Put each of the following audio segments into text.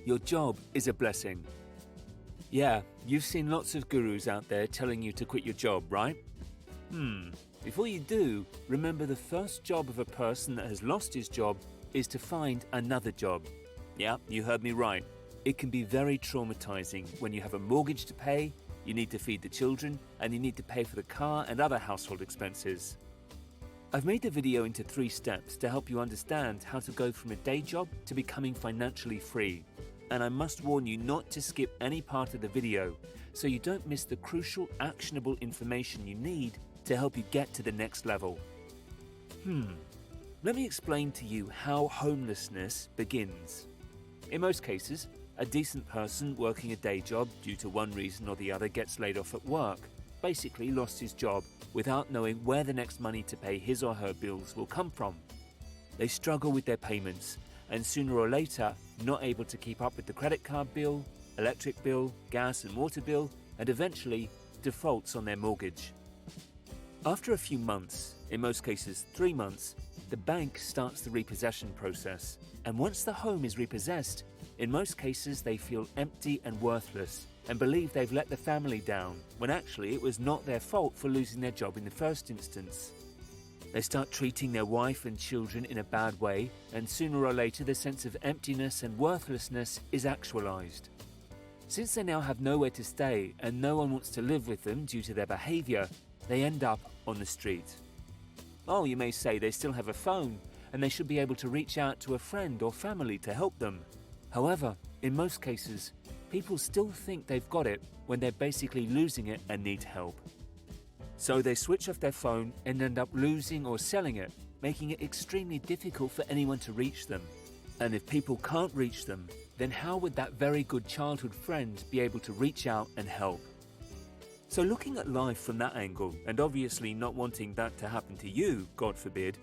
Your job is a blessing. Yeah, you've seen lots of gurus out there telling you to quit your job, right? Before you do, remember the first job of a person that has lost his job is to find another job. Yeah, you heard me right. It can be very traumatizing when you have a mortgage to pay, you need to feed the children, and you need to pay for the car and other household expenses. I've made the video into 3 steps to help you understand how to go from a day job to becoming financially free. And I must warn you not to skip any part of the video so you don't miss the crucial, actionable information you need to help you get to the next level. Let me explain to you how homelessness begins. In most cases, a decent person working a day job due to one reason or the other gets laid off at work, basically lost his job without knowing where the next money to pay his or her bills will come from. They struggle with their payments and sooner or later not able to keep up with the credit card bill, electric bill, gas and water bill, and eventually defaults on their mortgage. After a few months, in most cases 3 months, the bank starts the repossession process, and once the home is repossessed, in most cases they feel empty and worthless and believe they've let the family down, when actually it was not their fault for losing their job in the first instance. They start treating their wife and children in a bad way, and sooner or later the sense of emptiness and worthlessness is actualized. Since they now have nowhere to stay and no one wants to live with them due to their behavior, they end up on the street. Oh, you may say they still have a phone and they should be able to reach out to a friend or family to help them. However, in most cases, people still think they've got it when they're basically losing it and need help. So they switch off their phone and end up losing or selling it, making it extremely difficult for anyone to reach them. And if people can't reach them, then how would that very good childhood friend be able to reach out and help? So looking at life from that angle, and obviously not wanting that to happen to you, God forbid,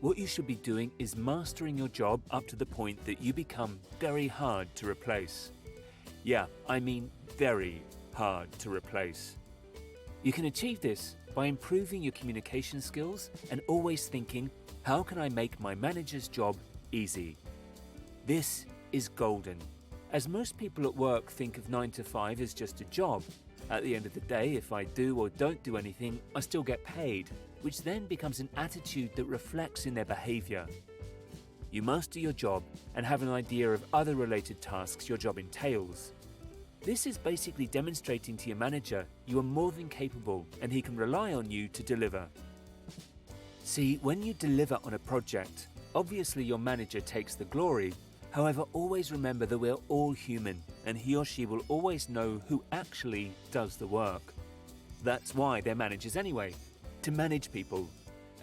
what you should be doing is mastering your job up to the point that you become very hard to replace. Yeah, I mean very hard to replace. You can achieve this by improving your communication skills and always thinking, how can I make my manager's job easy? This is golden, as most people at work think of 9 to 5 as just a job. At the end of the day, if I do or don't do anything, I still get paid, which then becomes an attitude that reflects in their behavior. You master your job and have an idea of other related tasks your job entails. This is basically demonstrating to your manager you are more than capable and he can rely on you to deliver. See, when you deliver on a project, obviously your manager takes the glory. However, always remember that we're all human and he or she will always know who actually does the work. That's why they're managers anyway, to manage people.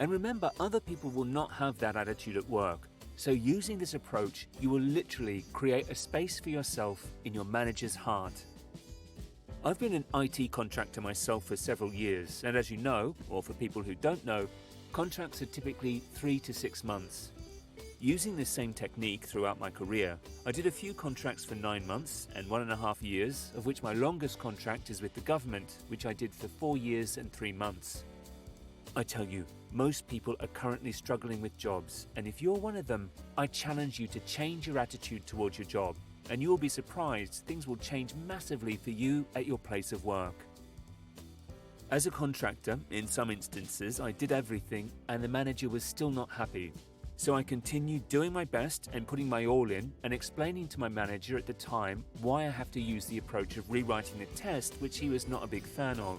And remember, other people will not have that attitude at work. So using this approach, you will literally create a space for yourself in your manager's heart. I've been an IT contractor myself for several years, and as you know, or for people who don't know, contracts are typically 3 to 6 months. Using this same technique throughout my career, I did a few contracts for 9 months and 1.5 years, of which my longest contract is with the government, which I did for 4 years and 3 months. I tell you, most people are currently struggling with jobs, and if you're one of them, I challenge you to change your attitude towards your job, and you will be surprised things will change massively for you at your place of work. As a contractor, in some instances, I did everything and the manager was still not happy. So I continued doing my best and putting my all in and explaining to my manager at the time why I have to use the approach of rewriting the test, which he was not a big fan of.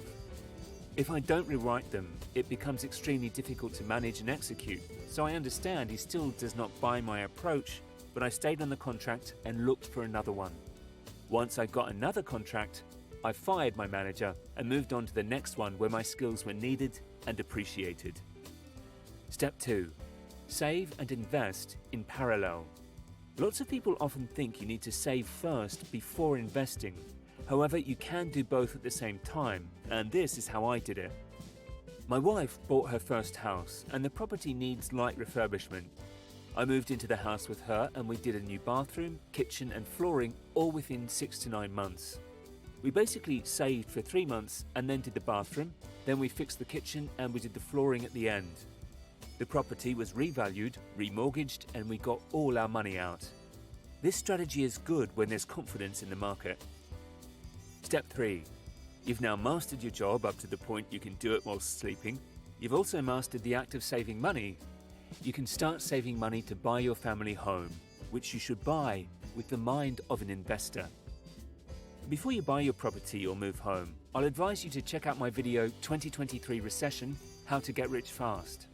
If I don't rewrite them, it becomes extremely difficult to manage and execute, so I understand he still does not buy my approach, but I stayed on the contract and looked for another one. Once I got another contract, I fired my manager and moved on to the next one where my skills were needed and appreciated. Step 2. Save and invest in parallel. Lots of people often think you need to save first before investing. However, you can do both at the same time, and this is how I did it. My wife bought her first house, and the property needs light refurbishment. I moved into the house with her and we did a new bathroom, kitchen and flooring all within 6 to 9 months. We basically saved for 3 months and then did the bathroom, then we fixed the kitchen and we did the flooring at the end. The property was revalued, remortgaged, and we got all our money out. This strategy is good when there's confidence in the market. Step 3. You've now mastered your job up to the point you can do it while sleeping. You've also mastered the act of saving money. You can start saving money to buy your family home, which you should buy with the mind of an investor. Before you buy your property or move home, I'll advise you to check out my video 2023 Recession, How to Get Rich Fast.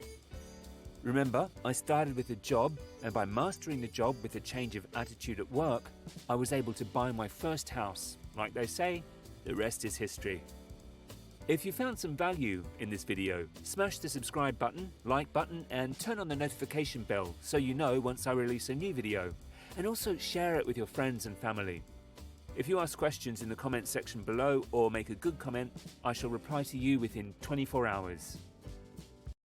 Remember, I started with a job, and by mastering the job with a change of attitude at work, I was able to buy my first house. Like they say, the rest is history. If you found some value in this video, smash the subscribe button, like button, and turn on the notification bell so you know once I release a new video. And also share it with your friends and family. If you ask questions in the comments section below or make a good comment, I shall reply to you within 24 hours.